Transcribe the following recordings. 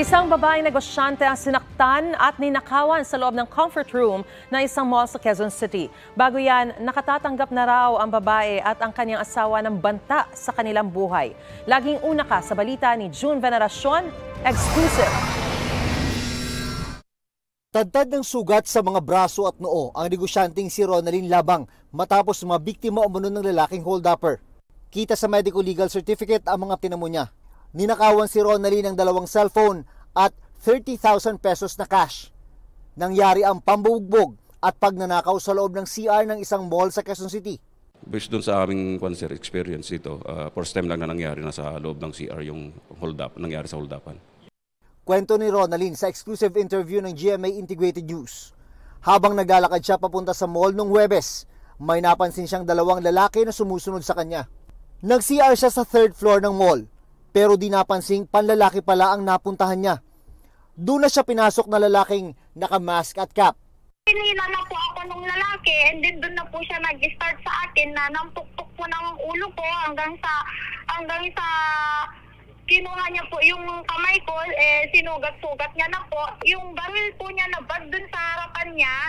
Isang babaeng negosyante ang sinaktan at ninakawan sa loob ng comfort room na isang mall sa Quezon City. Bago yan, nakatatanggap na raw ang babae at ang kanyang asawa ng banta sa kanilang buhay. Laging una ka sa balita ni June Veneracion, exclusive. Tadtad ng sugat sa mga braso at noo ang negosyanteng si Ronalyn Labang matapos mabiktima umano ng lalaking hold-upper. Kita sa medical legal certificate ang mga tinamo niya. Ninakawan si Ronalyn ng 2 cellphone at 30,000 pesos na cash. Nangyari ang pambubugbog at pagnanakaw sa loob ng CR ng isang mall sa Quezon City. Based doon sa aming experience dito, first time lang na nangyari na sa loob ng CR yung nangyari sa hold-upan. Kwento ni Ronalyn sa exclusive interview ng GMA Integrated News. Habang naglalakad siya papunta sa mall nung Huwebes, may napansin siyang 2 lalaki na sumusunod sa kanya. Nag-CR siya sa 3rd floor ng mall, pero di napansing panlalaki pala ang napuntahan niya. Doon na siya pinasok na lalaking naka-mask at cap. Pinila na po ako ng lalaki and then doon na po siya nag-start sa akin na nampuktok po ng ulo ko hanggang sa kinuha niya po yung kamay ko, sinugat-sugat niya na po. Yung baril po niya na bag dun sa harapan niya,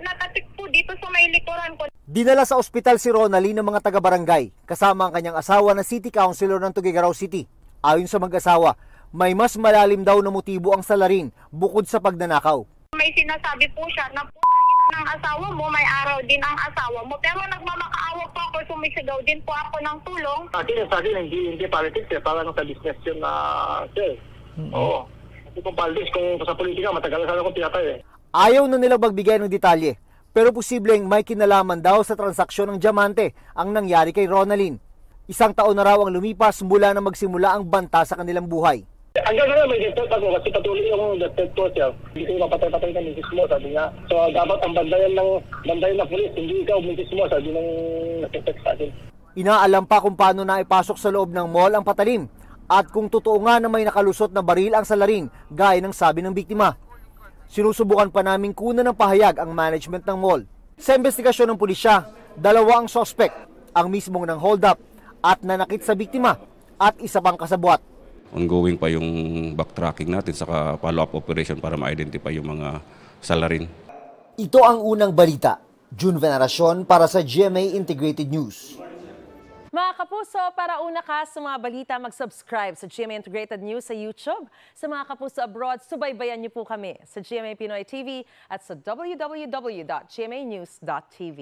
natatik po dito sa may likuran ko. Dinala sa ospital si Ronalyn ng mga taga-barangay, kasama ang kanyang asawa na City Councilor ng Tuguegarao City. Ayon sa mag-asawa, may mas malalim daw na motibo ang salarin bukod sa pagnanakaw. May sinasabi po siya na ina ng asawa mo, may araw din ang asawa mo. Pero nagmamakaawa po ako, sumisigaw din po ako ng tulong. Sa akin, hindi politics, parang sa business yun na, Oo. Kung politics, kung sa politika, matagal na sana akong tinatay Ayaw na nila magbigay ng detalye, pero posibleng may kinalaman daw sa transaksyon ng diamante ang nangyari kay Ronalyn. 1 taon na raw ang lumipas mula na magsimula ang banta sa kanilang buhay. Hanggang ngayon may death threat ako kasi patuloy yung death threat ko siya. Hindi ko mapatay-patay ka misis mo, sabi niya. So dapat ang bandayan ng pulis, hindi ikaw misis mo, sabi ng nag-text sa akin. Inaalam pa kung paano na ipasok sa loob ng mall ang patalim at kung totoo nga na may nakalusot na baril ang salarin gaya ng sabi ng biktima. Sinusubukan pa naming kunan ng pahayag ang management ng mall. Sa investigasyon ng pulisya, 2 ang suspect, ang mismong ng hold-up at nanakit sa biktima at isa pang kasabwat. Ongoing pa yung backtracking natin sa follow-up operation para ma-identify yung mga salarin. Ito ang unang balita. June Veneracion para sa GMA Integrated News. Mga kapuso, para una ka sa mga balita, mag-subscribe sa GMA Integrated News sa YouTube. Sa mga kapuso abroad, subaybayan niyo po kami sa GMA Pinoy TV at sa www.gmanews.tv.